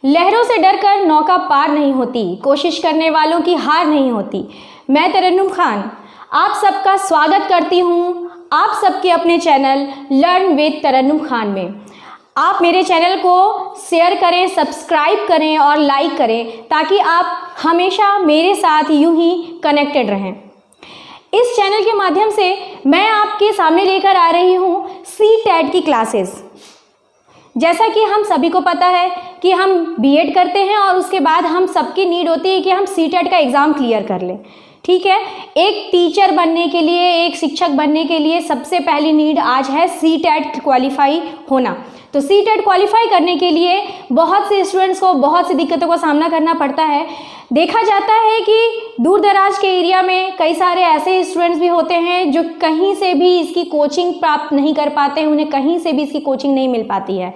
लहरों से डरकर नौका पार नहीं होती, कोशिश करने वालों की हार नहीं होती। मैं तरन्नुम खान आप सबका स्वागत करती हूँ आप सबके अपने चैनल लर्न विद तरन्नुम खान में। आप मेरे चैनल को शेयर करें, सब्सक्राइब करें और लाइक करें ताकि आप हमेशा मेरे साथ यूं ही कनेक्टेड रहें। इस चैनल के माध्यम से मैं आपके सामने लेकर आ रही हूँ CTET की क्लासेस। जैसा कि हम सभी को पता है कि हम B.Ed करते हैं और उसके बाद हम सबकी नीड होती है कि हम CTET का एग्ज़ाम क्लियर कर लें। ठीक है, एक टीचर बनने के लिए, एक शिक्षक बनने के लिए सबसे पहली नीड आज है CTET क्वालिफाई होना। तो CTET क्वालिफाई करने के लिए बहुत से स्टूडेंट्स को बहुत सी दिक्कतों का सामना करना पड़ता है। देखा जाता है कि दूर दराज के एरिया में कई सारे ऐसे स्टूडेंट्स भी होते हैं जो कहीं से भी इसकी कोचिंग प्राप्त नहीं कर पाते हैं, उन्हें कहीं से भी इसकी कोचिंग नहीं मिल पाती है।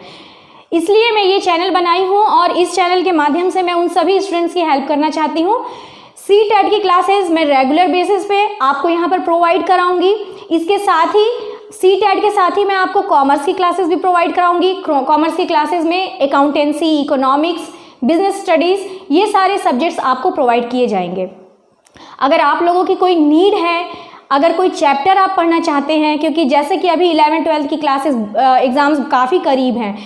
इसलिए मैं ये चैनल बनाई हूँ और इस चैनल के माध्यम से मैं उन सभी स्टूडेंट्स की हेल्प करना चाहती हूँ। CTET की क्लासेस मैं रेगुलर बेसिस पे आपको यहाँ पर प्रोवाइड कराऊंगी। इसके साथ ही CTET के साथ ही मैं आपको कॉमर्स की क्लासेस भी प्रोवाइड कराऊंगी। कॉमर्स की क्लासेस में अकाउंटेंसी, इकोनॉमिक्स, बिजनेस स्टडीज़, ये सारे सब्जेक्ट्स आपको प्रोवाइड किए जाएंगे। अगर आप लोगों की कोई नीड है, अगर कोई चैप्टर आप पढ़ना चाहते हैं, क्योंकि जैसे कि अभी 11th-12th की क्लासेस एग्ज़ाम्स काफ़ी करीब हैं,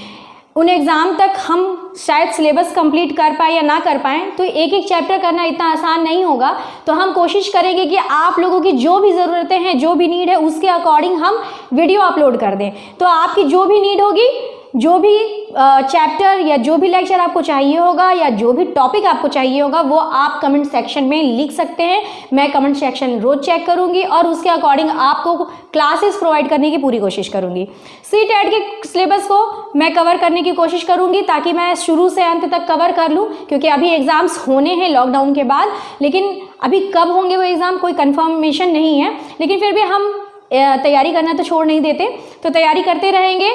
उन एग्ज़ाम तक हम शायद सिलेबस कंप्लीट कर पाए या ना कर पाएँ, तो एक एक चैप्टर करना इतना आसान नहीं होगा। तो हम कोशिश करेंगे कि आप लोगों की जो भी ज़रूरतें हैं, जो भी नीड है, उसके अकॉर्डिंग हम वीडियो अपलोड कर दें। तो आपकी जो भी नीड होगी, जो भी चैप्टर या जो भी लेक्चर आपको चाहिए होगा या जो भी टॉपिक आपको चाहिए होगा, वो आप कमेंट सेक्शन में लिख सकते हैं। मैं कमेंट सेक्शन रोज़ चेक करूंगी और उसके अकॉर्डिंग आपको क्लासेस प्रोवाइड करने की पूरी कोशिश करूंगी। CTET के सिलेबस को मैं कवर करने की कोशिश करूंगी ताकि मैं शुरू से अंत तक कवर कर लूं, क्योंकि अभी एग्ज़ाम्स होने हैं लॉकडाउन के बाद, लेकिन अभी कब होंगे वो एग्ज़ाम कोई कन्फर्मेशन नहीं है। लेकिन फिर भी हम तैयारी करना तो छोड़ नहीं देते, तो तैयारी करते रहेंगे।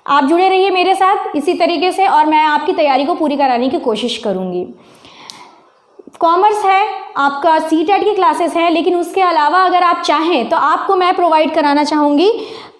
आप जुड़े रहिए मेरे साथ इसी तरीके से और मैं आपकी तैयारी को पूरी कराने की कोशिश करूंगी। कॉमर्स है, आपका CTET की क्लासेस हैं, लेकिन उसके अलावा अगर आप चाहें तो आपको मैं प्रोवाइड कराना चाहूँगी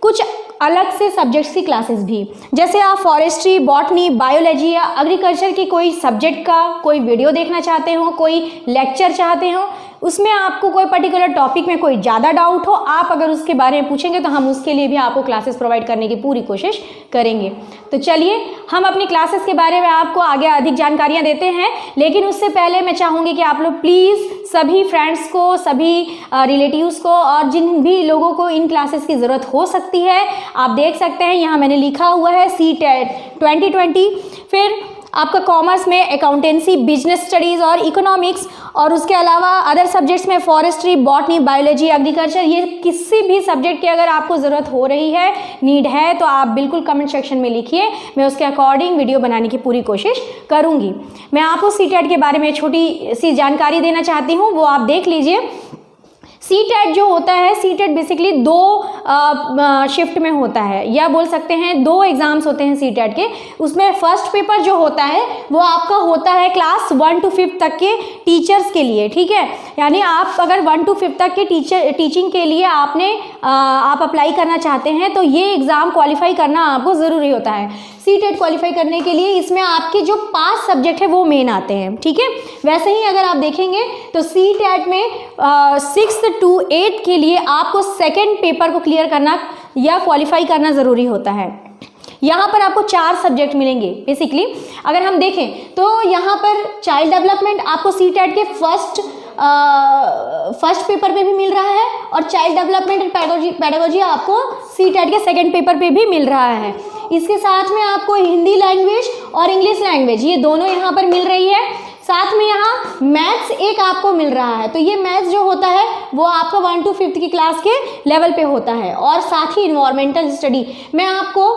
कुछ अलग से सब्जेक्ट्स की क्लासेस भी। जैसे आप फॉरेस्ट्री, बॉटनी, बायोलॉजी या एग्रीकल्चर की कोई सब्जेक्ट का कोई वीडियो देखना चाहते हो, कोई लेक्चर चाहते हो, उसमें आपको कोई पर्टिकुलर टॉपिक में कोई ज़्यादा डाउट हो, आप अगर उसके बारे में पूछेंगे तो हम उसके लिए भी आपको क्लासेस प्रोवाइड करने की पूरी कोशिश करेंगे। तो चलिए हम अपनी क्लासेस के बारे में आपको आगे अधिक जानकारियाँ देते हैं, लेकिन उससे पहले मैं चाहूँगी कि आप लोग प्लीज़ सभी फ्रेंड्स को, सभी रिलेटिव्स को और जिन भी लोगों को इन क्लासेस की ज़रूरत हो सकती है, आप देख सकते हैं यहाँ मैंने लिखा हुआ है CTET 2020। फिर आपका कॉमर्स में अकाउंटेंसी, बिजनेस स्टडीज़ और इकोनॉमिक्स, और उसके अलावा अदर सब्जेक्ट्स में फॉरेस्ट्री, बॉटनी, बायोलॉजी, एग्रीकल्चर, ये किसी भी सब्जेक्ट की अगर आपको ज़रूरत हो रही है, नीड है, तो आप बिल्कुल कमेंट सेक्शन में लिखिए। मैं उसके अकॉर्डिंग वीडियो बनाने की पूरी कोशिश करूँगी। मैं आपको CTET के बारे में छोटी सी जानकारी देना चाहती हूँ, वो आप देख लीजिए। CTET जो होता है, CTET बेसिकली 2 शिफ्ट में होता है, या बोल सकते हैं 2 एग्ज़ाम्स होते हैं CTET के। उसमें फर्स्ट पेपर जो होता है वो आपका होता है क्लास 1 to 5 तक के टीचर्स के लिए। ठीक है, यानी आप अगर 1 to 5 तक के टीचिंग के लिए आप अप्लाई करना चाहते हैं तो ये एग्ज़ाम क्वालिफाई करना आपको ज़रूरी होता है। CTET क्वालिफाई करने के लिए इसमें आपके जो 5 सब्जेक्ट है वो मेन आते हैं। ठीक है, वैसे ही अगर आप देखेंगे तो CTET में 6th to 8th के लिए आपको सेकेंड पेपर को क्लियर करना या क्वालिफाई करना ज़रूरी होता है। यहाँ पर आपको 4 सब्जेक्ट मिलेंगे बेसिकली। अगर हम देखें तो यहाँ पर चाइल्ड डेवलपमेंट आपको CTET के फर्स्ट पेपर पे भी मिल रहा है, और चाइल्ड डेवलपमेंट एंड पेडागोजी आपको CTET के सेकेंड पेपर पे भी मिल रहा है। इसके साथ में आपको हिंदी लैंग्वेज और इंग्लिश लैंग्वेज, ये दोनों यहाँ पर मिल रही है। साथ में यहाँ मैथ्स एक आपको मिल रहा है, तो ये मैथ्स जो होता है वो आपका 1 to 5th की क्लास के लेवल पे होता है। और साथ ही इन्वायरमेंटल स्टडी मैं आपको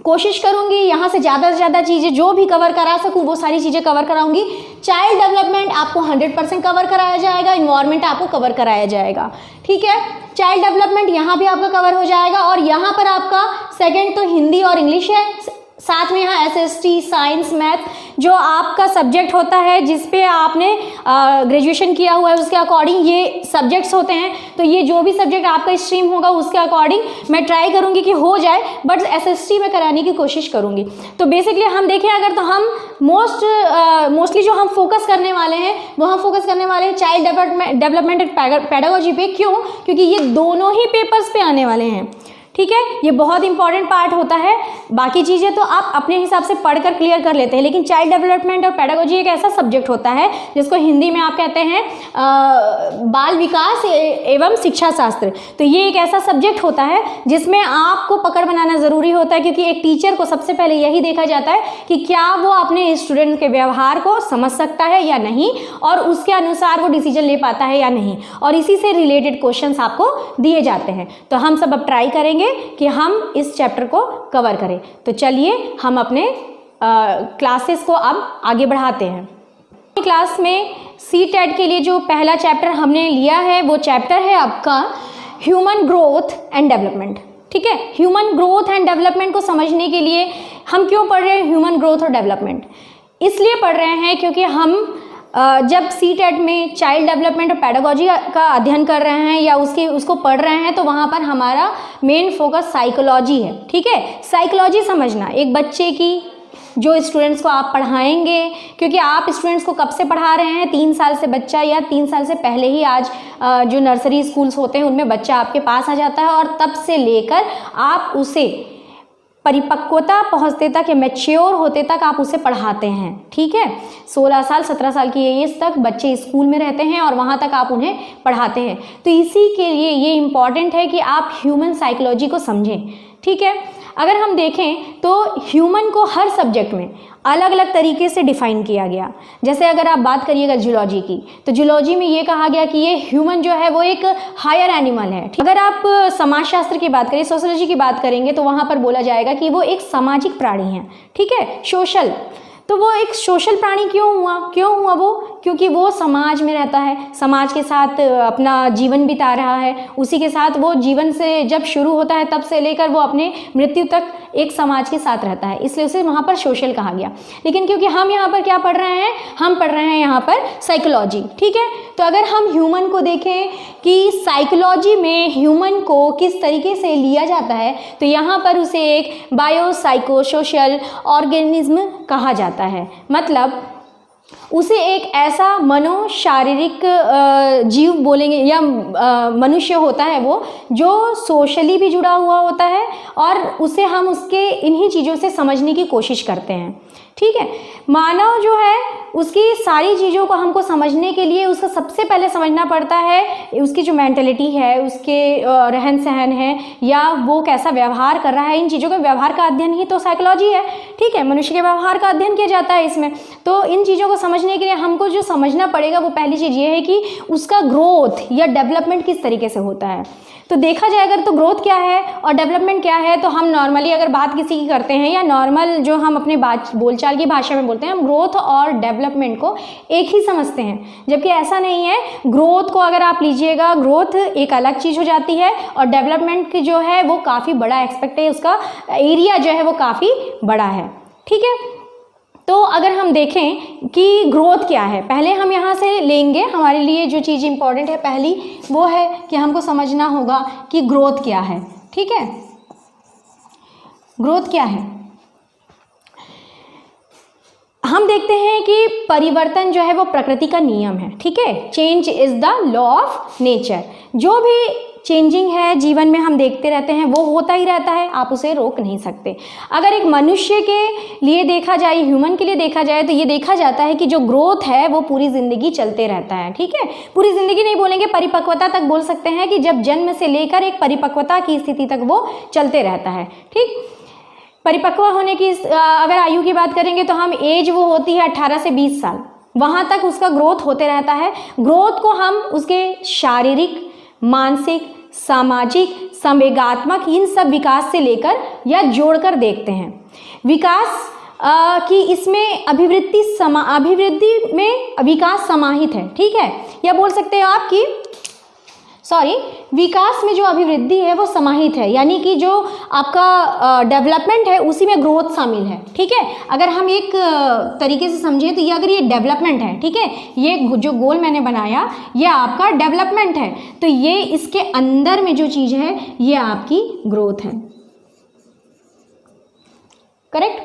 कोशिश करूंगी यहाँ से ज़्यादा चीज़ें जो भी कवर करा सकूँ वो सारी चीज़ें कवर कराऊंगी। चाइल्ड डेवलपमेंट आपको 100% कवर कराया जाएगा, इन्वायरमेंट आपको कवर कराया जाएगा। ठीक है, चाइल्ड डेवलपमेंट यहाँ भी आपका कवर हो जाएगा, और यहाँ पर आपका सेकंड तो हिंदी और इंग्लिश है, साथ में यहाँ एसएसटी, साइंस, मैथ जो आपका सब्जेक्ट होता है जिस पे आपने ग्रेजुएशन किया हुआ है उसके अकॉर्डिंग ये सब्जेक्ट्स होते हैं। तो ये जो भी सब्जेक्ट आपका स्ट्रीम होगा उसके अकॉर्डिंग मैं ट्राई करूँगी कि हो जाए, बट एसएसटी में कराने की कोशिश करूँगी। तो बेसिकली हम देखें अगर तो हम मोस्टली जो हम फोकस करने वाले हैं वो हम फोकस करने वाले हैं चाइल्ड डेवलपमेंट एंड पेडागोजी पे। क्यों? क्योंकि ये दोनों ही पेपर्स पे आने वाले हैं, ठीक है। ये बहुत इंपॉर्टेंट पार्ट होता है। बाकी चीज़ें तो आप अपने हिसाब से पढ़कर क्लियर कर लेते हैं, लेकिन चाइल्ड डेवलपमेंट और पेडागोजी एक ऐसा सब्जेक्ट होता है जिसको हिंदी में आप कहते हैं बाल विकास एवं शिक्षा शास्त्र। तो ये एक ऐसा सब्जेक्ट होता है जिसमें आपको पकड़ बनाना ज़रूरी होता है, क्योंकि एक टीचर को सबसे पहले यही देखा जाता है कि क्या वो अपने स्टूडेंट के व्यवहार को समझ सकता है या नहीं, और उसके अनुसार वो डिसीजन ले पाता है या नहीं, और इसी से रिलेटेड क्वेश्चंस आपको दिए जाते हैं। तो हम सब अब ट्राई करेंगे कि हम इस चैप्टर को कवर करें। तो चलिए हम अपने क्लासेस को अब आगे बढ़ाते हैं। क्लास में CTET के लिए जो पहला चैप्टर हमने लिया है वो चैप्टर है आपका ह्यूमन ग्रोथ एंड डेवलपमेंट, ठीक है। ह्यूमन ग्रोथ एंड डेवलपमेंट को समझने के लिए हम क्यों पढ़ रहे हैं ह्यूमन ग्रोथ और डेवलपमेंट? इसलिए पढ़ रहे हैं क्योंकि हम जब CTET में चाइल्ड डेवलपमेंट और पेडागोजी का अध्ययन कर रहे हैं या उसको पढ़ रहे हैं तो वहाँ पर हमारा मेन फोकस साइकोलॉजी है, ठीक है। साइकोलॉजी समझना एक बच्चे की, जो स्टूडेंट्स को आप पढ़ाएंगे, क्योंकि आप स्टूडेंट्स को कब से पढ़ा रहे हैं? 3 साल से बच्चा या 3 साल से पहले ही आज जो नर्सरी स्कूल्स होते हैं उनमें बच्चा आपके पास आ जाता है, और तब से लेकर आप उसे परिपक्वता पहुँचते तक या मैच्योर होते तक आप उसे पढ़ाते हैं, ठीक है। 16 साल 17 साल की एज तक बच्चे स्कूल में रहते हैं और वहाँ तक आप उन्हें पढ़ाते हैं। तो इसी के लिए ये इम्पॉर्टेंट है कि आप ह्यूमन साइकोलॉजी को समझें, ठीक है। अगर हम देखें तो ह्यूमन को हर सब्जेक्ट में अलग अलग तरीके से डिफाइन किया गया। जैसे अगर आप बात करिएगा जूलॉजी की, तो जूलॉजी में ये कहा गया कि ये ह्यूमन जो है वो एक हायर एनिमल है। अगर आप समाजशास्त्र की बात करें, सोशियोलॉजी की बात करेंगे, तो वहाँ पर बोला जाएगा कि वो एक सामाजिक प्राणी है, ठीक है, सोशल। तो वो एक सोशल प्राणी क्यों हुआ वो? क्योंकि वो समाज में रहता है, समाज के साथ अपना जीवन बिता रहा है, उसी के साथ वो जीवन से जब शुरू होता है तब से लेकर वो अपने मृत्यु तक एक समाज के साथ रहता है, इसलिए उसे वहाँ पर सोशल कहा गया। लेकिन क्योंकि हम यहाँ पर क्या पढ़ रहे हैं? हम पढ़ रहे हैं यहाँ पर साइकोलॉजी, ठीक है। तो अगर हम ह्यूमन को देखें कि साइकोलॉजी में ह्यूमन को किस तरीके से लिया जाता है, तो यहाँ पर उसे एक बायोसाइकोसोशल ऑर्गेनिज्म कहा जाता है। मतलब उसे एक ऐसा मनोशारीरिक जीव बोलेंगे या मनुष्य होता है वो, जो सोशली भी जुड़ा हुआ होता है, और उसे हम उसके इन्हीं चीज़ों से समझने की कोशिश करते हैं, ठीक है। मानव जो है उसकी सारी चीज़ों को हमको समझने के लिए उसको सबसे पहले समझना पड़ता है उसकी जो मेंटलिटी है, उसके रहन सहन है, या वो कैसा व्यवहार कर रहा है। इन चीज़ों का व्यवहार का अध्ययन ही तो साइकोलॉजी है, ठीक है। मनुष्य के व्यवहार का अध्ययन किया जाता है इसमें। तो इन चीज़ों को समझने के लिए हमको जो समझना पड़ेगा वो पहली चीज़ ये है कि उसका ग्रोथ या डेवलपमेंट किस तरीके से होता है। तो देखा जाए अगर तो ग्रोथ क्या है और डेवलपमेंट क्या है, तो हम नॉर्मली अगर बात किसी की करते हैं या नॉर्मल जो हम अपने बोलचाल की भाषा में बोलते हैं, हम ग्रोथ और डेवलपमेंट को एक ही समझते हैं, जबकि ऐसा नहीं है। ग्रोथ को अगर आप लीजिएगा, ग्रोथ एक अलग चीज़ हो जाती है, और डेवलपमेंट की जो है वो काफ़ी बड़ा एक्सपेक्ट है, उसका एरिया जो है वो काफ़ी बड़ा है, ठीक है। तो अगर हम देखें कि ग्रोथ क्या है, पहले हम यहाँ से लेंगे। हमारे लिए जो चीज़ इंपॉर्टेंट है पहली वो है कि हमको समझना होगा कि ग्रोथ क्या है, ठीक है। ग्रोथ क्या है? हम देखते हैं कि परिवर्तन जो है वो प्रकृति का नियम है, ठीक है। Change is the law of nature. जो भी चेंजिंग है जीवन में हम देखते रहते हैं वो होता ही रहता है, आप उसे रोक नहीं सकते। अगर एक मनुष्य के लिए देखा जाए, ह्यूमन के लिए देखा जाए, तो ये देखा जाता है कि जो ग्रोथ है वो पूरी ज़िंदगी चलते रहता है, ठीक है। पूरी ज़िंदगी नहीं बोलेंगे, परिपक्वता तक बोल सकते हैं कि जब जन्म से लेकर एक परिपक्वता की स्थिति तक वो चलते रहता है, ठीक। परिपक्व होने की अगर आयु की बात करेंगे तो हम एज वो होती है 18 से 20 साल, वहाँ तक उसका ग्रोथ होते रहता है। ग्रोथ को हम उसके शारीरिक, मानसिक, सामाजिक, संवेगात्मक इन सब विकास से लेकर या जोड़कर देखते हैं। विकास की इसमें अभिवृद्धि में विकास समाहित है, ठीक है। या बोल सकते हैं आप कि विकास में जो अभिवृद्धि है वो समाहित है, यानी कि जो आपका डेवलपमेंट है उसी में ग्रोथ शामिल है। ठीक है, अगर हम एक तरीके से समझें तो ये अगर ये डेवलपमेंट है, ठीक है, ये जो गोल मैंने बनाया ये आपका डेवलपमेंट है, तो ये इसके अंदर में जो चीज़ है ये आपकी ग्रोथ है। करेक्ट,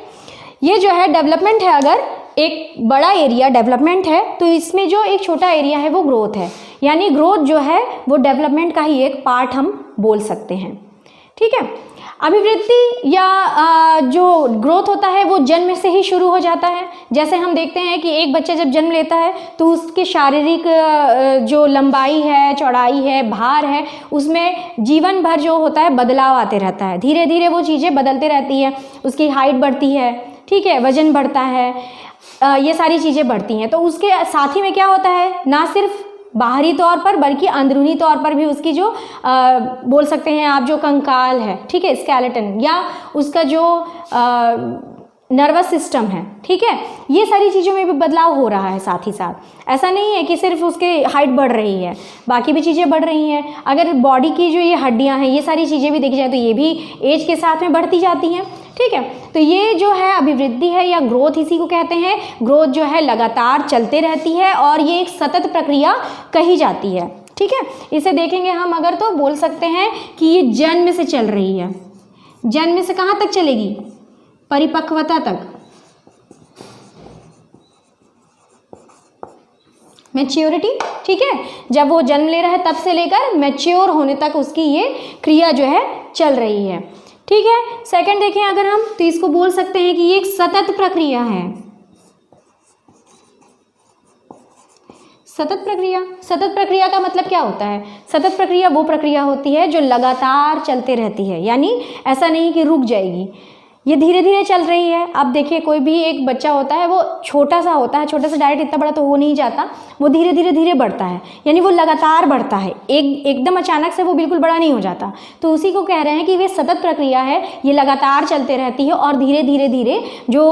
ये जो है डेवलपमेंट है, अगर एक बड़ा एरिया डेवलपमेंट है तो इसमें जो एक छोटा एरिया है वो ग्रोथ है, यानी ग्रोथ जो है वो डेवलपमेंट का ही एक पार्ट हम बोल सकते हैं। ठीक है, अभिवृद्धि या जो ग्रोथ होता है वो जन्म से ही शुरू हो जाता है। जैसे हम देखते हैं कि एक बच्चा जब जन्म लेता है तो उसके शारीरिक जो लंबाई है, चौड़ाई है, भार है, उसमें जीवन भर जो होता है बदलाव आते रहता है, धीरे धीरे वो चीज़ें बदलते रहती है, उसकी हाइट बढ़ती है, ठीक है, वजन बढ़ता है, ये सारी चीज़ें बढ़ती हैं। तो उसके साथ ही में क्या होता है, ना सिर्फ बाहरी तौर पर बल्कि अंदरूनी तौर पर भी उसकी जो बोल सकते हैं आप जो कंकाल है, ठीक है, स्केलेटन, या उसका जो नर्वस सिस्टम है, ठीक है, ये सारी चीज़ों में भी बदलाव हो रहा है साथ ही साथ। ऐसा नहीं है कि सिर्फ उसके हाइट बढ़ रही है, बाकी भी चीज़ें बढ़ रही हैं। अगर बॉडी की जो ये हड्डियां हैं, ये सारी चीज़ें भी देखी जाए तो ये भी एज के साथ में बढ़ती जाती हैं। ठीक है, तो ये जो है अभिवृद्धि है या ग्रोथ, इसी को कहते हैं। ग्रोथ जो है लगातार चलते रहती है और ये एक सतत प्रक्रिया कही जाती है। ठीक है, इसे देखेंगे हम अगर तो बोल सकते हैं कि ये जन्म से चल रही है। जन्म से कहाँ तक चलेगी, परिपक्वता तक, मैच्योरिटी। ठीक है, जब वो जन्म ले रहा है तब से लेकर मैच्योर होने तक उसकी ये क्रिया जो है चल रही है। ठीक है, सेकंड देखें अगर हम तो इसको बोल सकते हैं कि ये एक सतत प्रक्रिया है। सतत प्रक्रिया का मतलब क्या होता है? सतत प्रक्रिया वो प्रक्रिया होती है जो लगातार चलते रहती है, यानी ऐसा नहीं कि रुक जाएगी, ये धीरे धीरे चल रही है। अब देखिए कोई भी एक बच्चा होता है वो छोटा सा होता है, छोटा सा डायरेक्ट इतना बड़ा तो हो नहीं जाता, वो धीरे धीरे बढ़ता है, यानी वो लगातार बढ़ता है, एकदम अचानक से वो बिल्कुल बड़ा नहीं हो जाता। तो उसी को कह रहे हैं कि वे सतत प्रक्रिया है, ये लगातार चलते रहती है और धीरे धीरे जो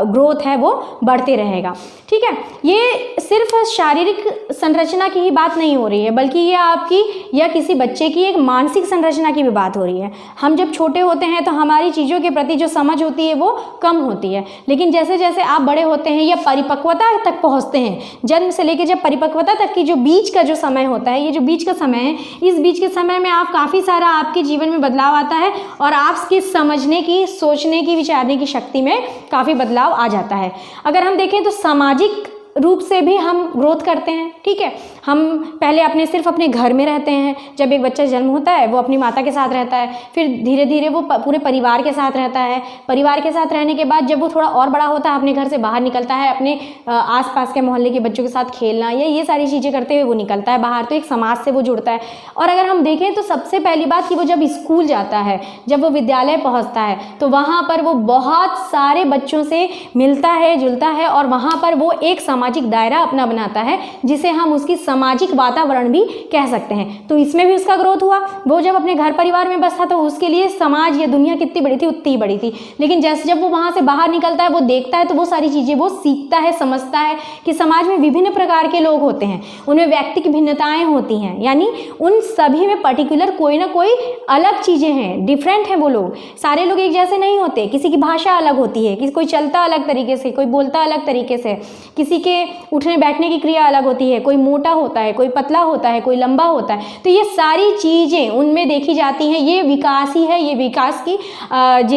ग्रोथ है वो बढ़ते रहेगा। ठीक है, ये सिर्फ शारीरिक संरचना की ही बात नहीं हो रही है, बल्कि ये आपकी या किसी बच्चे की एक मानसिक संरचना की भी बात हो रही है। हम जब छोटे होते हैं तो हमारी चीज़ों के प्रति जो समझ होती है वो कम होती है, लेकिन जैसे जैसे आप बड़े होते हैं या परिपक्वता तक पहुंचते हैं, जन्म से लेकर जब परिपक्वता तक की जो बीच का जो समय होता है, ये जो बीच का समय है, इस बीच के समय में आप काफ़ी सारा आपके जीवन में बदलाव आता है और आपकी समझने की, सोचने की, विचारने की शक्ति में काफ़ी बदलाव आ जाता है। अगर हम देखें तो सामाजिक रूप से भी हम ग्रोथ करते हैं। ठीक है, हम पहले सिर्फ अपने घर में रहते हैं, जब एक बच्चा जन्म होता है वो अपनी माता के साथ रहता है, फिर धीरे धीरे वो पूरे परिवार के साथ रहता है। परिवार के साथ रहने के बाद जब वो थोड़ा और बड़ा होता है, अपने घर से बाहर निकलता है, अपने आसपास के मोहल्ले के बच्चों के साथ खेलना या ये सारी चीज़ें करते हुए वो निकलता है बाहर, तो एक समाज से वो जुड़ता है। और अगर हम देखें तो सबसे पहली बात कि वो जब स्कूल जाता है, जब वो विद्यालय पहुँचता है, तो वहाँ पर वो बहुत सारे बच्चों से मिलता है, जुलता है और वहाँ पर वो एक सामाजिक दायरा अपना बनाता है, जिसे हम उसकी सामाजिक वातावरण भी कह सकते हैं। तो इसमें भी उसका ग्रोथ हुआ। वो जब अपने घर परिवार में बसता तो उसके लिए समाज या दुनिया कितनी बड़ी थी, उतनी ही बड़ी थी, लेकिन जैसे जब वो वहाँ से बाहर निकलता है, वो देखता है, तो वो सारी चीज़ें वो सीखता है, समझता है कि समाज में विभिन्न प्रकार के लोग होते हैं, उनमें व्यक्तिगत भिन्नताएं होती हैं, यानी उन सभी में पर्टिकुलर कोई ना कोई अलग चीज़ें हैं, डिफरेंट हैं वो लोग। सारे लोग एक जैसे नहीं होते, किसी की भाषा अलग होती है, किसी कोई चलता अलग तरीके से, कोई बोलता अलग तरीके से, किसी के उठने बैठने की क्रिया अलग होती है, कोई मोटा होता है, कोई पतला होता है, कोई लंबा होता है। तो ये सारी चीज़ें उनमें देखी जाती हैं। ये विकास ही है, ये विकास की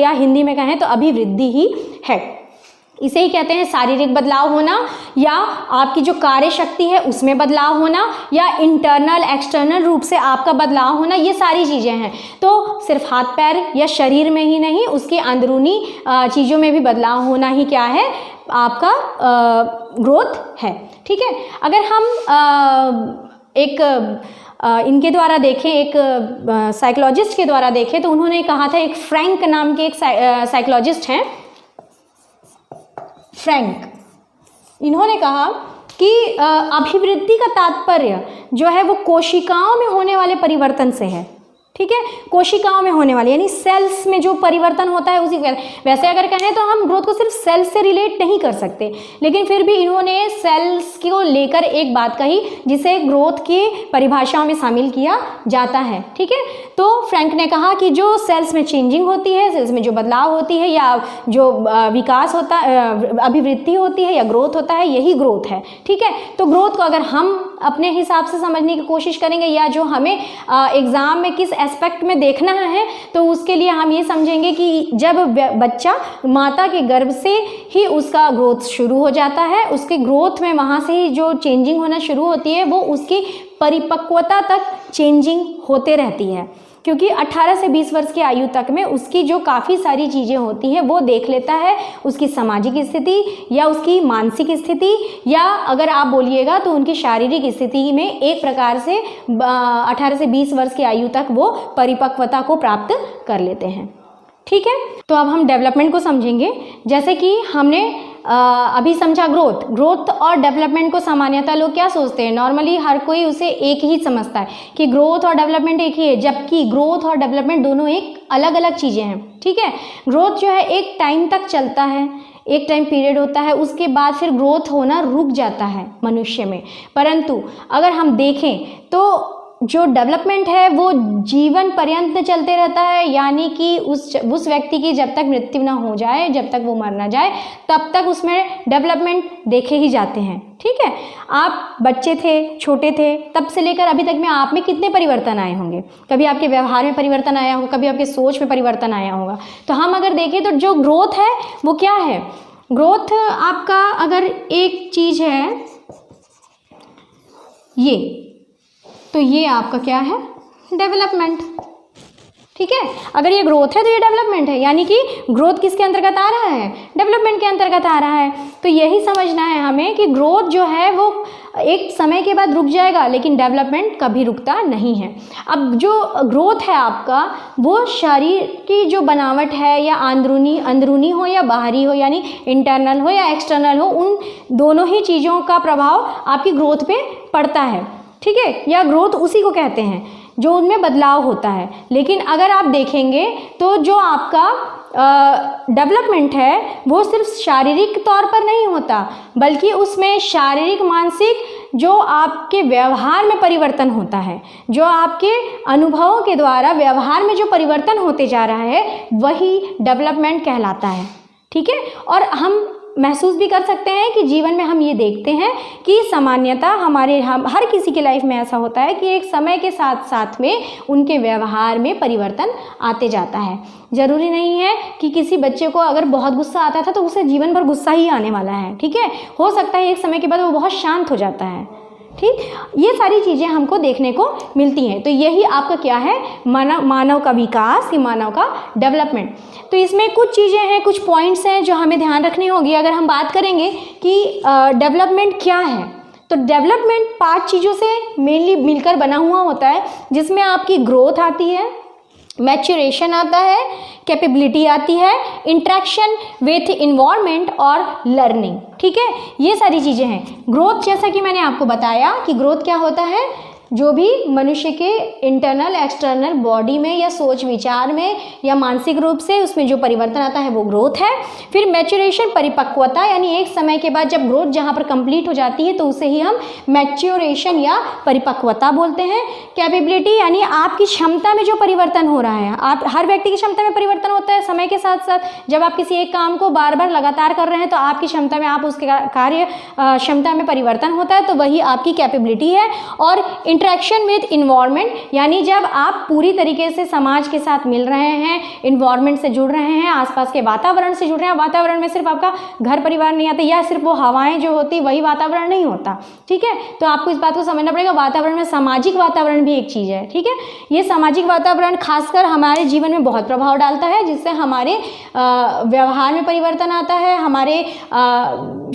या हिंदी में कहें तो अभिवृद्धि ही है। इसे ही कहते हैं शारीरिक बदलाव होना, या आपकी जो कार्य शक्ति है उसमें बदलाव होना, या इंटरनल एक्सटर्नल रूप से आपका बदलाव होना, ये सारी चीज़ें हैं। तो सिर्फ हाथ पैर या शरीर में ही नहीं, उसके अंदरूनी चीज़ों में भी बदलाव होना ही क्या है, आपका ग्रोथ है। ठीक है, अगर हम इनके द्वारा देखें, एक साइकोलॉजिस्ट के द्वारा देखें, तो उन्होंने कहा था, एक फ्रैंक नाम के एक साइकोलॉजिस्ट हैं, फ्रैंक, इन्होंने कहा कि अभिवृद्धि का तात्पर्य जो है वो कोशिकाओं में होने वाले परिवर्तन से है। ठीक है, कोशिकाओं में होने वाली, यानी सेल्स में जो परिवर्तन होता है उसी वैसे अगर कहें तो हम ग्रोथ को सिर्फ सेल्स से रिलेट नहीं कर सकते, लेकिन फिर भी इन्होंने सेल्स को लेकर एक बात कही जिसे ग्रोथ की परिभाषाओं में शामिल किया जाता है। ठीक है, तो फ्रैंक ने कहा कि जो सेल्स में चेंजिंग होती है, सेल्स में जो बदलाव होती है या जो विकास होता है, अभिवृद्धि होती है या ग्रोथ होता है, यही ग्रोथ है। ठीक है, तो ग्रोथ को अगर हम अपने हिसाब से समझने की कोशिश करेंगे या जो हमें एग्ज़ाम में किस एस्पेक्ट में देखना है, तो उसके लिए हम ये समझेंगे कि जब बच्चा माता के गर्भ से ही उसका ग्रोथ शुरू हो जाता है, उसके ग्रोथ में वहाँ से ही जो चेंजिंग होना शुरू होती है वो उसकी परिपक्वता तक चेंजिंग होते रहती है, क्योंकि 18 से 20 वर्ष की आयु तक में उसकी जो काफ़ी सारी चीज़ें होती हैं वो देख लेता है, उसकी सामाजिक स्थिति या उसकी मानसिक स्थिति या अगर आप बोलिएगा तो उनकी शारीरिक स्थिति में एक प्रकार से 18 से 20 वर्ष की आयु तक वो परिपक्वता को प्राप्त कर लेते हैं। ठीक है, तो अब हम डेवलपमेंट को समझेंगे। जैसे कि हमने अभी समझा ग्रोथ और डेवलपमेंट को सामान्यतः लोग क्या सोचते हैं, नॉर्मली हर कोई उसे एक ही समझता है कि ग्रोथ और डेवलपमेंट एक ही है, जबकि ग्रोथ और डेवलपमेंट दोनों एक अलग अलग चीज़ें हैं। ठीक है, ग्रोथ जो है एक टाइम तक चलता है, एक टाइम पीरियड होता है, उसके बाद फिर ग्रोथ होना रुक जाता है मनुष्य में। परंतु अगर हम देखें तो जो डेवलपमेंट है वो जीवन पर्यंत चलते रहता है, यानी कि उस व्यक्ति की जब तक मृत्यु ना हो जाए, जब तक वो मर ना जाए, तब तक उसमें डेवलपमेंट देखे ही जाते हैं। ठीक है, आप बच्चे थे, छोटे थे, तब से लेकर अभी तक में आप में कितने परिवर्तन आए होंगे, कभी आपके व्यवहार में परिवर्तन आया होगा, कभी आपके सोच में परिवर्तन आया होगा। तो हम अगर देखें तो जो ग्रोथ है वो क्या है, ग्रोथ आपका अगर एक चीज़ है ये, तो ये आपका क्या है, डेवलपमेंट। ठीक है, अगर ये ग्रोथ है तो ये डेवलपमेंट है, यानी कि ग्रोथ किसके अंतर्गत आ रहा है, डेवलपमेंट के अंतर्गत आ रहा है। तो यही समझना है हमें कि ग्रोथ जो है वो एक समय के बाद रुक जाएगा, लेकिन डेवलपमेंट कभी रुकता नहीं है। अब जो ग्रोथ है आपका वो शरीर की जो बनावट है या अंदरूनी हो या बाहरी हो, यानी इंटरनल हो या एक्सटर्नल हो, उन दोनों ही चीज़ों का प्रभाव आपकी ग्रोथ पे पड़ता है। ठीक है, या ग्रोथ उसी को कहते हैं जो उनमें बदलाव होता है। लेकिन अगर आप देखेंगे तो जो आपका डेवलपमेंट है वो सिर्फ शारीरिक तौर पर नहीं होता, बल्कि उसमें शारीरिक मानसिक जो आपके व्यवहार में परिवर्तन होता है, जो आपके अनुभवों के द्वारा व्यवहार में जो परिवर्तन होते जा रहा है वही डेवलपमेंट कहलाता है। ठीक है, और हम महसूस भी कर सकते हैं कि जीवन में हम ये देखते हैं कि सामान्यतः हम हर किसी की लाइफ में ऐसा होता है कि एक समय के साथ साथ में उनके व्यवहार में परिवर्तन आते जाता है। ज़रूरी नहीं है कि किसी बच्चे को अगर बहुत गुस्सा आता था तो उसे जीवन भर गुस्सा ही आने वाला है। ठीक है, हो सकता है एक समय के बाद वो बहुत शांत हो जाता है। ठीक, ये सारी चीज़ें हमको देखने को मिलती हैं। तो यही आपका क्या है, मानव का विकास, या मानव का डेवलपमेंट। तो इसमें कुछ चीज़ें हैं, कुछ पॉइंट्स हैं जो हमें ध्यान रखनी होगी। अगर हम बात करेंगे कि डेवलपमेंट क्या है, तो डेवलपमेंट 5 चीज़ों से मेनली मिलकर बना हुआ होता है, जिसमें आपकी ग्रोथ आती है, मैच्योरेशन आता है, कैपेबिलिटी आती है, इंटरेक्शन विथ इन्वायरमेंट और लर्निंग। ठीक है, ये सारी चीज़ें हैं। ग्रोथ, जैसा कि मैंने आपको बताया कि ग्रोथ क्या होता है, जो भी मनुष्य के इंटरनल एक्सटर्नल बॉडी में या सोच विचार में या मानसिक रूप से उसमें जो परिवर्तन आता है वो ग्रोथ है। फिर मैच्योरेशन, परिपक्वता, यानी एक समय के बाद जब ग्रोथ जहाँ पर कंप्लीट हो जाती है तो उसे ही हम मैच्योरेशन या परिपक्वता बोलते हैं। कैपेबिलिटी, यानी आपकी क्षमता में जो परिवर्तन हो रहा है, आप हर व्यक्ति की क्षमता में परिवर्तन होता है समय के साथ साथ। जब आप किसी एक काम को बार बार लगातार कर रहे हैं तो आपकी क्षमता में, आप उसके कार्य क्षमता में परिवर्तन होता है, तो वही आपकी कैपेबिलिटी है। और इंटरेक्शन विद इन्वायरमेंट, यानी जब आप पूरी तरीके से समाज के साथ मिल रहे हैं, इन्वायरमेंट से जुड़ रहे हैं, आसपास के वातावरण से जुड़ रहे हैं। वातावरण में सिर्फ आपका घर परिवार नहीं आता, या सिर्फ वो हवाएं जो होती वही वातावरण नहीं होता। ठीक है, तो आपको इस बात को समझना पड़ेगा, वातावरण में सामाजिक वातावरण भी एक चीज़ है। ठीक है, ये सामाजिक वातावरण खासकर हमारे जीवन में बहुत प्रभाव डालता है, जिससे हमारे व्यवहार में परिवर्तन आता है, हमारे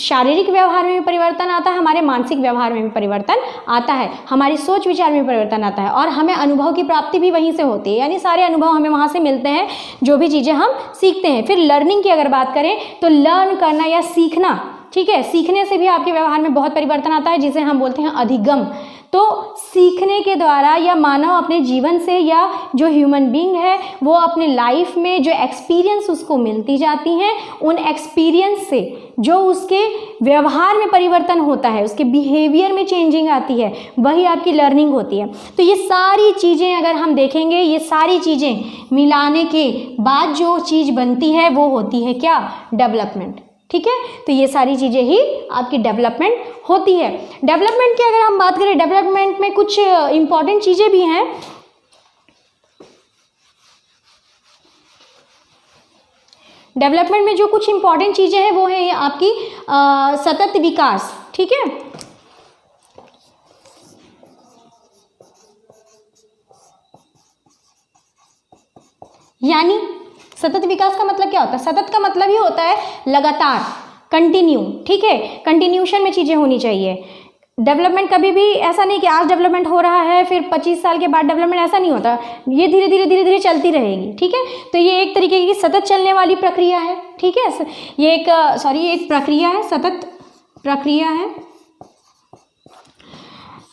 शारीरिक व्यवहार में भी परिवर्तन आता है, हमारे मानसिक व्यवहार में भी परिवर्तन आता है, हमारी सोच विचार में परिवर्तन आता है, और हमें अनुभव की प्राप्ति भी वहीं से होती है, यानी सारे अनुभव हमें वहाँ से मिलते हैं, जो भी चीज़ें हम सीखते हैं। फिर लर्निंग की अगर बात करें तो लर्न करना या सीखना, ठीक है, सीखने से भी आपके व्यवहार में बहुत परिवर्तन आता है, जिसे हम बोलते हैं अधिगम। तो सीखने के द्वारा या मानव अपने जीवन से या जो ह्यूमन बीइंग है वो अपने लाइफ में जो एक्सपीरियंस उसको मिलती जाती हैं, उन एक्सपीरियंस से जो उसके व्यवहार में परिवर्तन होता है, उसके बिहेवियर में चेंजिंग आती है, वही आपकी लर्निंग होती है। तो ये सारी चीज़ें अगर हम देखेंगे, ये सारी चीज़ें मिलाने के बाद जो चीज़ बनती है वो होती है क्या? डेवलपमेंट। ठीक है, तो ये सारी चीज़ें ही आपकी डेवलपमेंट होती है। डेवलपमेंट की अगर हम बात करें, डेवलपमेंट में कुछ इंपॉर्टेंट चीज़ें भी हैं। डेवलपमेंट में जो कुछ इंपॉर्टेंट चीज़ें हैं वो है आपकी सतत विकास। ठीक है, यानी सतत विकास का मतलब क्या होता है? सतत का मतलब ही होता है लगातार, कंटिन्यू। ठीक है, कंटिन्यूशन में चीज़ें होनी चाहिए। डेवलपमेंट कभी भी ऐसा नहीं कि आज डेवलपमेंट हो रहा है फिर 25 साल के बाद डेवलपमेंट, ऐसा नहीं होता। ये धीरे धीरे चलती रहेगी। ठीक है, तो ये एक तरीके की सतत चलने वाली प्रक्रिया है। ठीक है, ये एक प्रक्रिया है, सतत प्रक्रिया है।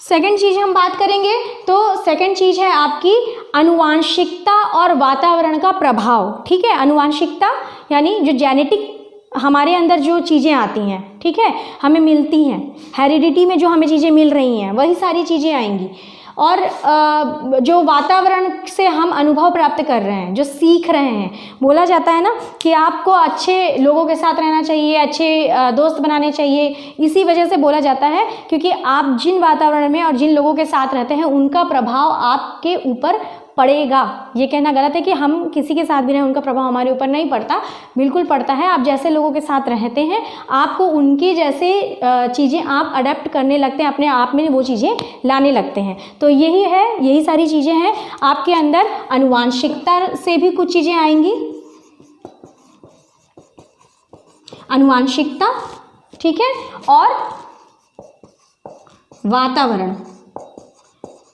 सेकंड चीज़ हम बात करेंगे तो सेकंड चीज़ है आपकी आनुवांशिकता और वातावरण का प्रभाव। ठीक है, आनुवांशिकता यानी जो जेनेटिक हमारे अंदर जो चीज़ें आती हैं, ठीक है, हमें मिलती हैं, हेरिडिटी में जो हमें चीज़ें मिल रही हैं वही सारी चीज़ें आएंगी। और जो वातावरण से हम अनुभव प्राप्त कर रहे हैं, जो सीख रहे हैं, बोला जाता है ना कि आपको अच्छे लोगों के साथ रहना चाहिए, अच्छे दोस्त बनाने चाहिए। इसी वजह से बोला जाता है क्योंकि आप जिन वातावरण में और जिन लोगों के साथ रहते हैं उनका प्रभाव आपके ऊपर पड़ेगा। ये कहना गलत है कि हम किसी के साथ भी रहें उनका प्रभाव हमारे ऊपर नहीं पड़ता, बिल्कुल पड़ता है। आप जैसे लोगों के साथ रहते हैं आपको उनके जैसे चीज़ें आप अडेप्ट करने लगते हैं, अपने आप में वो चीज़ें लाने लगते हैं। तो यही है, यही सारी चीज़ें हैं आपके अंदर। आनुवांशिकता से भी कुछ चीज़ें आएंगी, आनुवांशिकता, ठीक है, और वातावरण।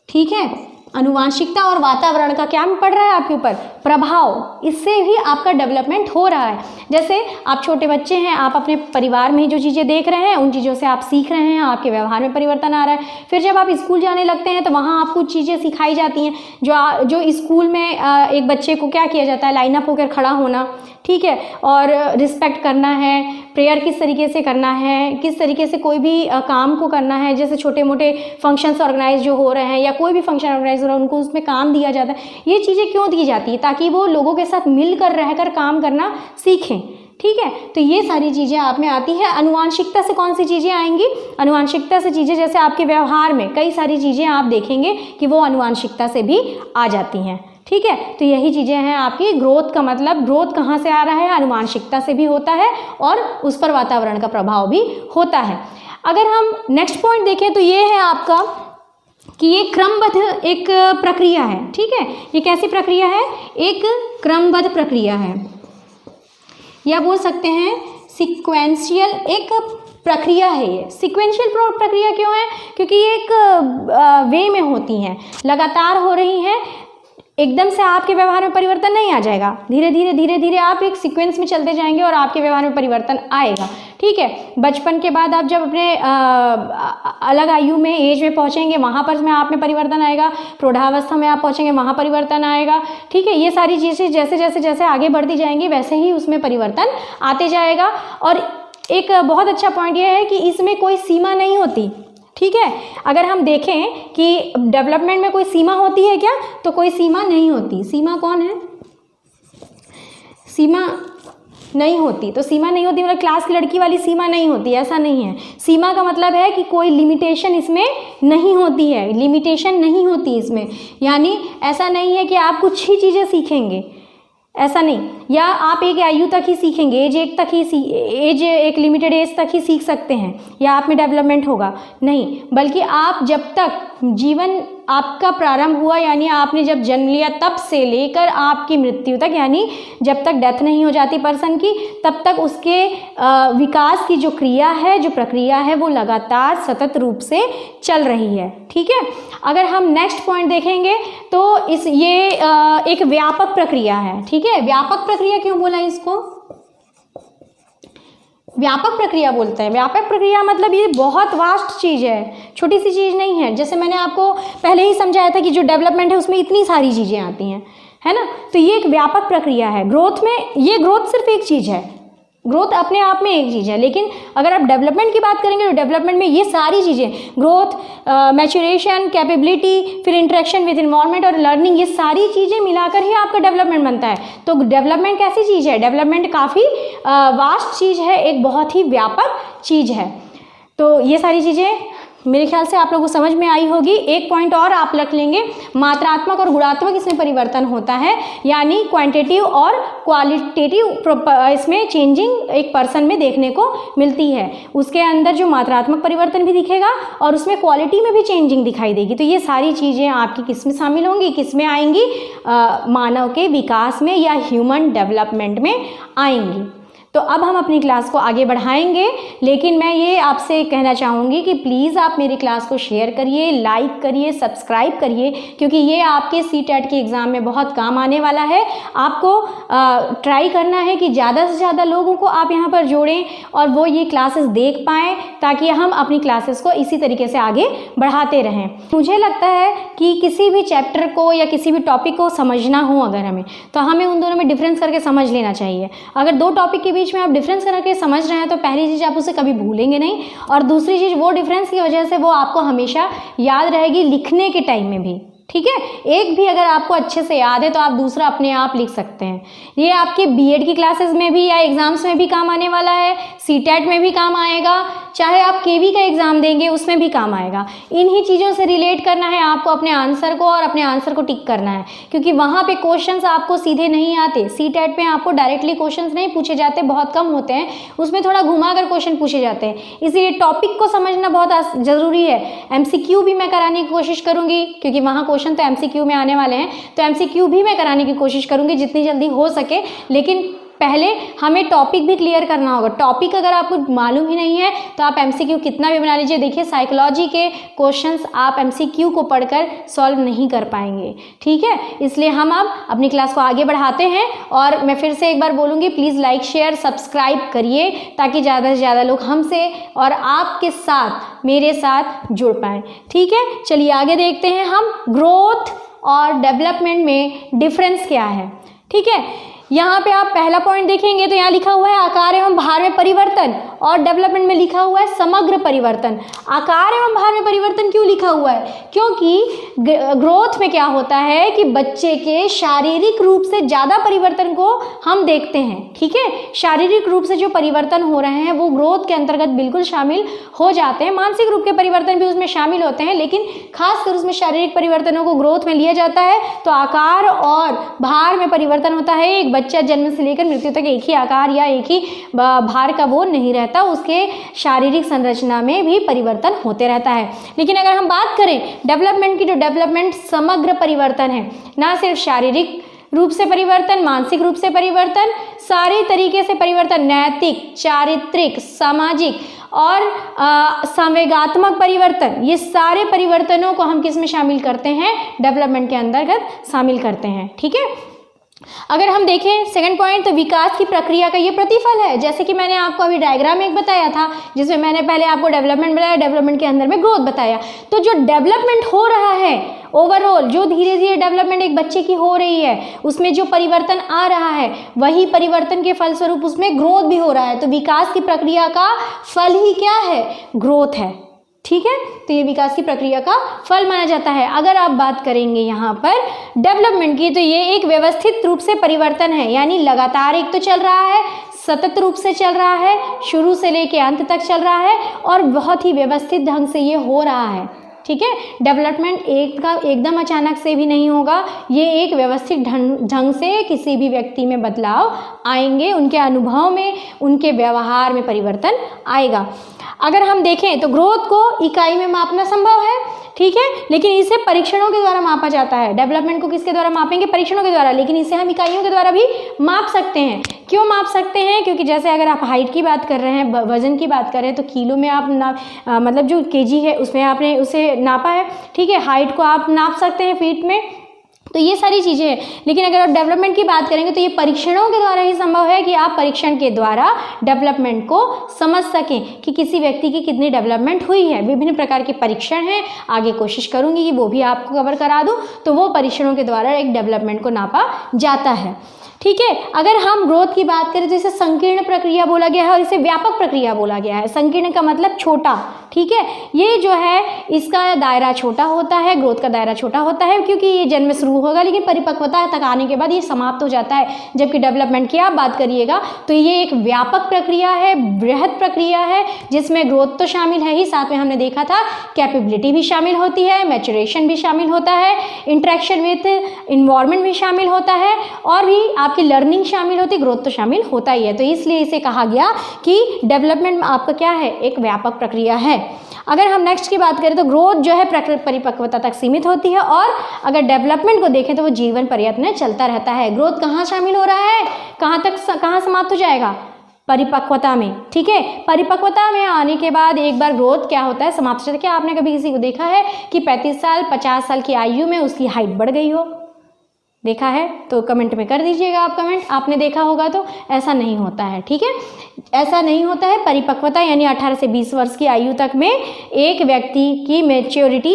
ठीक है, आनुवांशिकता और वातावरण का क्या पड़ रहा है आपके ऊपर? प्रभाव। इससे भी आपका डेवलपमेंट हो रहा है। जैसे आप छोटे बच्चे हैं, आप अपने परिवार में जो चीज़ें देख रहे हैं उन चीज़ों से आप सीख रहे हैं, आपके व्यवहार में परिवर्तन आ रहा है। फिर जब आप स्कूल जाने लगते हैं तो वहाँ आपको चीज़ें सिखाई जाती हैं। जो स्कूल में एक बच्चे को क्या किया जाता है? लाइन अप होकर खड़ा होना, ठीक है, और रिस्पेक्ट करना है, प्रेयर किस तरीके से करना है, किस तरीके से कोई भी काम को करना है। जैसे छोटे मोटे फंक्शंस ऑर्गेनाइज जो हो रहे हैं या कोई भी फंक्शन ऑर्गेनाइज हो रहा है उनको उसमें काम दिया जाता है। ये चीज़ें क्यों दी जाती है? ताकि वो लोगों के साथ मिलकर रहकर काम करना सीखें। ठीक है, तो ये सारी चीज़ें आप में आती है। आनुवांशिकता से कौन सी चीज़ें आएंगी? आनुवांशिकता से चीज़ें जैसे आपके व्यवहार में कई सारी चीज़ें आप देखेंगे कि वो आनुवांशिकता से भी आ जाती हैं। ठीक है, तो यही चीज़ें हैं आपकी। ग्रोथ का मतलब, ग्रोथ कहाँ से आ रहा है? आनुवांशिकता से भी होता है और उस पर वातावरण का प्रभाव भी होता है। अगर हम नेक्स्ट पॉइंट देखें तो ये है आपका कि ये क्रमबद्ध एक प्रक्रिया है। ठीक है, ये कैसी प्रक्रिया है? एक क्रमबद्ध प्रक्रिया है, या बोल सकते हैं सीक्वेंशियल एक प्रक्रिया है। ये सीक्वेंशियल प्रक्रिया क्यों है? क्योंकि ये एक वे में होती हैं, लगातार हो रही हैं। एकदम से आपके व्यवहार में परिवर्तन नहीं आ जाएगा, धीरे धीरे आप एक सीक्वेंस में चलते जाएंगे और आपके व्यवहार में परिवर्तन आएगा। ठीक है, बचपन के बाद आप जब अपने अलग आयु में, एज में पहुंचेंगे वहाँ पर में आप में परिवर्तन आएगा। प्रौढ़ावस्था में आप पहुंचेंगे वहाँ परिवर्तन आएगा। ठीक है, ये सारी चीज़ें जैसे आगे बढ़ती जाएंगी वैसे ही उसमें परिवर्तन आते जाएगा। और एक बहुत अच्छा पॉइंट ये है कि इसमें कोई सीमा नहीं होती। ठीक है, अगर हम देखें कि डेवलपमेंट में कोई सीमा होती है क्या? तो कोई सीमा नहीं होती। सीमा कौन है? सीमा नहीं होती। तो सीमा नहीं होती मतलब क्लास की लड़की वाली सीमा नहीं होती, ऐसा नहीं है। सीमा का मतलब है कि कोई लिमिटेशन इसमें नहीं होती है, लिमिटेशन नहीं होती इसमें। यानी ऐसा नहीं है कि आप कुछ ही चीज़ें सीखेंगे, ऐसा नहीं, या आप एक आयु तक ही सीखेंगे, एज एक लिमिटेड एज तक ही सीख सकते हैं या आप में डेवलपमेंट होगा, नहीं। बल्कि आप जब तक जीवन आपका प्रारंभ हुआ, यानी आपने जब जन्म लिया तब से लेकर आपकी मृत्यु तक, यानी जब तक डेथ नहीं हो जाती पर्सन की, तब तक उसके विकास की जो क्रिया है, जो प्रक्रिया है, वो लगातार सतत रूप से चल रही है। ठीक है, अगर हम नेक्स्ट पॉइंट देखेंगे तो ये एक व्यापक प्रक्रिया है। ठीक है, व्यापक प्रक्रिया क्यों बोला इसको? व्यापक प्रक्रिया बोलते हैं। व्यापक प्रक्रिया मतलब ये बहुत वास्ट चीज़ है, छोटी सी चीज़ नहीं है। जैसे मैंने आपको पहले ही समझाया था कि जो डेवलपमेंट है उसमें इतनी सारी चीज़ें आती हैं, है ना। तो ये एक व्यापक प्रक्रिया है। ग्रोथ में ये ग्रोथ सिर्फ एक चीज़ है, ग्रोथ अपने आप में एक चीज़ है, लेकिन अगर आप डेवलपमेंट की बात करेंगे तो डेवलपमेंट में ये सारी चीज़ें, ग्रोथ, मैच्योरेशन, कैपेबिलिटी, फिर इंटरेक्शन विद इन्वायरमेंट और लर्निंग, ये सारी चीज़ें मिलाकर ही आपका डेवलपमेंट बनता है। तो डेवलपमेंट कैसी चीज़ है? डेवलपमेंट काफ़ी वास्ट चीज़ है, एक बहुत ही व्यापक चीज़ है। तो ये सारी चीज़ें मेरे ख्याल से आप लोगों को समझ में आई होगी। एक पॉइंट और आप रख लेंगे, मात्रात्मक और गुणात्मक इसमें परिवर्तन होता है, यानी क्वांटिटेटिव और क्वालिटेटिव इसमें चेंजिंग एक पर्सन में देखने को मिलती है। उसके अंदर जो मात्रात्मक परिवर्तन भी दिखेगा और उसमें क्वालिटी में भी चेंजिंग दिखाई देगी। तो ये सारी चीज़ें आपकी किस में शामिल होंगी, किस में आएंगी? मानव के विकास में या ह्यूमन डेवलपमेंट में आएंगी। तो अब हम अपनी क्लास को आगे बढ़ाएंगे, लेकिन मैं ये आपसे कहना चाहूँगी कि प्लीज़ आप मेरी क्लास को शेयर करिए, लाइक करिए, सब्सक्राइब करिए, क्योंकि ये आपके CTET के एग्ज़ाम में बहुत काम आने वाला है। आपको ट्राई करना है कि ज़्यादा से ज़्यादा लोगों को आप यहाँ पर जोड़ें और वो ये क्लासेस देख पाएँ, ताकि हम अपनी क्लासेस को इसी तरीके से आगे बढ़ाते रहें। मुझे लगता है कि किसी भी चैप्टर को या किसी भी टॉपिक को समझना हो अगर हमें, तो हमें उन दोनों में डिफरेंस करके समझ लेना चाहिए। अगर दो टॉपिक के बीच में आप डिफरेंस करके समझ रहे हैं तो पहली चीज़ आप उसे कभी भूलेंगे नहीं, और दूसरी चीज़ वो डिफरेंस की वजह से वो आपको हमेशा याद रहेगी लिखने के टाइम में भी। ठीक है, एक भी अगर आपको अच्छे से याद है तो आप दूसरा अपने आप लिख सकते हैं। ये आपके B.Ed की क्लासेस में भी या एग्ज़ाम्स में भी काम आने वाला है, CTET में भी काम आएगा, चाहे आप KV का एग्ज़ाम देंगे उसमें भी काम आएगा। इन्हीं चीज़ों से रिलेट करना है आपको अपने आंसर को, और अपने आंसर को टिक करना है, क्योंकि वहाँ पे क्वेश्चंस आपको सीधे नहीं आते। CTET में आपको डायरेक्टली क्वेश्चंस नहीं पूछे जाते, बहुत कम होते हैं, उसमें थोड़ा घुमा कर क्वेश्चन पूछे जाते हैं। इसलिए टॉपिक को समझना बहुत ज़रूरी है। MCQ भी मैं कराने की कोशिश करूँगी, क्योंकि वहाँ क्वेश्चन तो MCQ में आने वाले हैं, तो MCQ भी मैं कराने की कोशिश करूँगी जितनी जल्दी हो सके। लेकिन पहले हमें टॉपिक भी क्लियर करना होगा। टॉपिक अगर आपको मालूम ही नहीं है तो आप MCQ कितना भी बना लीजिए। देखिए, साइकोलॉजी के क्वेश्चंस आप MCQ को पढ़कर सॉल्व नहीं कर पाएंगे। ठीक है, इसलिए हम अब अपनी क्लास को आगे बढ़ाते हैं, और मैं फिर से एक बार बोलूँगी, प्लीज़ लाइक, शेयर, सब्सक्राइब करिए, ताकि ज़्यादा से ज़्यादा लोग हमसे और आपके साथ, मेरे साथ जुड़ पाएँ। ठीक है, चलिए आगे देखते हैं हम ग्रोथ और डेवलपमेंट में डिफरेंस क्या है। ठीक है, यहाँ पे आप पहला पॉइंट देखेंगे तो यहाँ लिखा हुआ है आकार एवं भार में परिवर्तन, और डेवलपमेंट में लिखा हुआ है समग्र परिवर्तन। आकार एवं भार में परिवर्तन क्यों लिखा हुआ है? क्योंकि ग्रोथ में क्या होता है कि बच्चे के शारीरिक रूप से ज़्यादा परिवर्तन को हम देखते हैं। ठीक है, शारीरिक रूप से जो परिवर्तन हो रहे हैं वो ग्रोथ के अंतर्गत बिल्कुल शामिल हो जाते हैं। मानसिक रूप के परिवर्तन भी उसमें शामिल होते हैं, लेकिन खासकर उसमें शारीरिक परिवर्तनों को ग्रोथ में लिया जाता है। तो आकार और भार में परिवर्तन होता है। एक बच्चा जन्म से लेकर मृत्यु तक एक ही आकार या एक ही भार का वो नहीं रहता, उसके शारीरिक संरचना में भी परिवर्तन होते रहता है। लेकिन अगर हम बात करें डेवलपमेंट की, तो डेवलपमेंट समग्र परिवर्तन है, ना सिर्फ शारीरिक रूप से परिवर्तन, मानसिक रूप से परिवर्तन, सारे तरीके से परिवर्तन, नैतिक, चारित्रिक, सामाजिक और संवेगात्मक परिवर्तन, ये सारे परिवर्तनों को हम किस में शामिल करते हैं? डेवलपमेंट के अंतर्गत शामिल करते हैं। ठीक है, अगर हम देखें सेकंड पॉइंट, तो विकास की प्रक्रिया का ये प्रतिफल है। जैसे कि मैंने आपको अभी डायग्राम एक बताया था, जिसमें मैंने पहले आपको डेवलपमेंट बताया, डेवलपमेंट के अंदर में ग्रोथ बताया। तो जो डेवलपमेंट हो रहा है ओवरऑल, जो धीरे धीरे डेवलपमेंट एक बच्चे की हो रही है, उसमें जो परिवर्तन आ रहा है, वही परिवर्तन के फलस्वरूप उसमें ग्रोथ भी हो रहा है। तो विकास की प्रक्रिया का फल ही क्या है? ग्रोथ है। ठीक है, तो ये विकास की प्रक्रिया का फल माना जाता है। अगर आप बात करेंगे यहाँ पर डेवलपमेंट की, तो ये एक व्यवस्थित रूप से परिवर्तन है, यानी लगातार एक तो चल रहा है, सतत रूप से चल रहा है, शुरू से लेके अंत तक चल रहा है, और बहुत ही व्यवस्थित ढंग से ये हो रहा है। ठीक है, डेवलपमेंट एकदम अचानक से भी नहीं होगा, ये एक व्यवस्थित ढंग से किसी भी व्यक्ति में बदलाव आएंगे, उनके अनुभव में, उनके व्यवहार में परिवर्तन आएगा। अगर हम देखें तो ग्रोथ को इकाई में मापना संभव है, ठीक है, लेकिन इसे परीक्षणों के द्वारा मापा जाता है। डेवलपमेंट को किसके द्वारा मापेंगे? परीक्षणों के द्वारा, लेकिन इसे हम इकाइयों के द्वारा भी माप सकते हैं। क्यों माप सकते हैं? क्योंकि जैसे अगर आप हाइट की बात कर रहे हैं, वजन की बात कर रहे हैं, तो किलो में आप मतलब जो केजी है उसमें आपने उसे नापा है। ठीक है, हाइट को आप नाप सकते हैं फीट में, तो तो ये सारी चीज़ें हैं। लेकिन अगर आप डेवलपमेंट की बात करेंगे तो ये परीक्षणों के द्वारा ही संभव है कि आप परीक्षण के द्वारा डेवलपमेंट को समझ सकें कि किसी व्यक्ति की कितनी डेवलपमेंट हुई है। विभिन्न प्रकार के परीक्षण हैं, आगे कोशिश करूँगी कि वो भी आपको कवर करा दूँ। तो वो परीक्षणों के द्वारा एक डेवलपमेंट को नापा जाता है। ठीक है, अगर हम ग्रोथ की बात करें तो इसे संकीर्ण प्रक्रिया बोला गया है और इसे व्यापक प्रक्रिया बोला गया है। संकीर्ण का मतलब छोटा, ठीक है, ये जो है इसका दायरा छोटा होता है, ग्रोथ का दायरा छोटा होता है क्योंकि ये जन्म में शुरू होगा लेकिन परिपक्वता तक आने के बाद ये समाप्त हो जाता है। जबकि डेवलपमेंट की आप बात करिएगा तो ये एक व्यापक प्रक्रिया है, बृहद प्रक्रिया है, जिसमें ग्रोथ तो शामिल है ही, साथ में हमने देखा था कैपेबिलिटी भी शामिल होती है, मैच्योरेशन भी शामिल होता है, इंटरेक्शन विथ इन्वायरमेंट भी शामिल होता है और भी आपकी लर्निंग शामिल होती है, ग्रोथ तो शामिल होता ही है। तो इसलिए इसे कहा गया कि डेवलपमेंट आपका क्या है, एक व्यापक प्रक्रिया है। अगर हम नेक्स्ट की बात करें तो ग्रोथ जो है परिपक्वता तक सीमित होती है और अगर डेवलपमेंट को देखें तो वो जीवन पर्यंत में चलता रहता है। ग्रोथ कहाँ शामिल हो रहा है, कहाँ समाप्त हो जाएगा, परिपक्वता में। ठीक है, परिपक्वता में आने के बाद एक बार ग्रोथ क्या होता है, समाप्त हो जाता है। क्या आपने कभी किसी को देखा है कि 35 साल 50 साल की आयु में उसकी हाइट बढ़ गई हो? देखा है तो कमेंट में कर दीजिएगा आप कमेंट, आपने देखा होगा तो। ऐसा नहीं होता है, ठीक है, ऐसा नहीं होता है। परिपक्वता यानी 18 से 20 वर्ष की आयु तक में एक व्यक्ति की मैच्योरिटी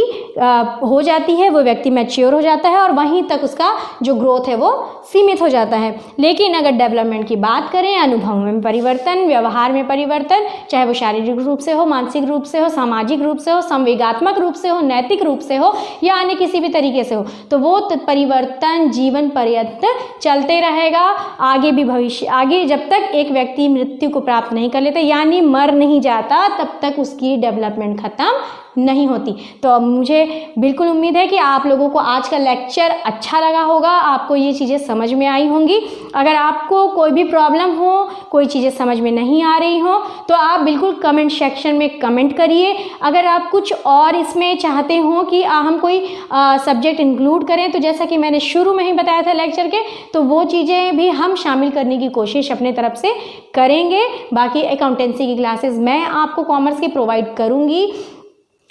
हो जाती है, वो व्यक्ति मैच्योर हो जाता है और वहीं तक उसका जो ग्रोथ है वो सीमित हो जाता है। लेकिन अगर डेवलपमेंट की बात करें, अनुभव में परिवर्तन, व्यवहार में परिवर्तन, चाहे वो शारीरिक रूप से हो, मानसिक रूप से हो, सामाजिक रूप से हो, संवेगात्मक रूप से हो, नैतिक रूप से हो या अन्य किसी भी तरीके से हो, तो वो परिवर्तन जीवन पर्यंत चलते रहेगा। आगे भी भविष्य, आगे जब तक एक व्यक्ति मृत्यु को प्राप्त नहीं कर लेता यानी मर नहीं जाता, तब तक उसकी डेवलपमेंट खत्म नहीं होती। तो अब मुझे बिल्कुल उम्मीद है कि आप लोगों को आज का लेक्चर अच्छा लगा होगा, आपको ये चीज़ें समझ में आई होंगी। अगर आपको कोई भी प्रॉब्लम हो, कोई चीज़ें समझ में नहीं आ रही हो तो आप बिल्कुल कमेंट सेक्शन में कमेंट करिए। अगर आप कुछ और इसमें चाहते हो कि हम कोई सब्जेक्ट इंक्लूड करें, तो जैसा कि मैंने शुरू में ही बताया था लेक्चर के, तो वो चीज़ें भी हम शामिल करने की कोशिश अपने तरफ से करेंगे। बाकी अकाउंटेंसी की क्लासेस मैं आपको कॉमर्स की प्रोवाइड करूँगी।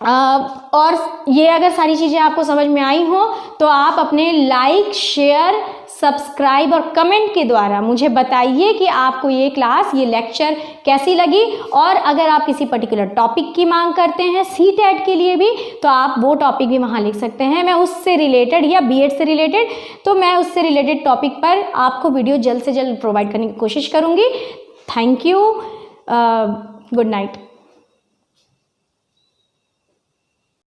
और ये अगर सारी चीज़ें आपको समझ में आई हो तो आप अपने लाइक, शेयर, सब्सक्राइब और कमेंट के द्वारा मुझे बताइए कि आपको ये क्लास, ये लेक्चर कैसी लगी। और अगर आप किसी पर्टिकुलर टॉपिक की मांग करते हैं सीटेट के लिए भी, तो आप वो टॉपिक भी वहाँ लिख सकते हैं। मैं उससे रिलेटेड या बीएड से रिलेटेड, तो मैं उससे रिलेटेड टॉपिक पर आपको वीडियो जल्द से जल्द प्रोवाइड करने की कोशिश करूँगी। Thank you, good night.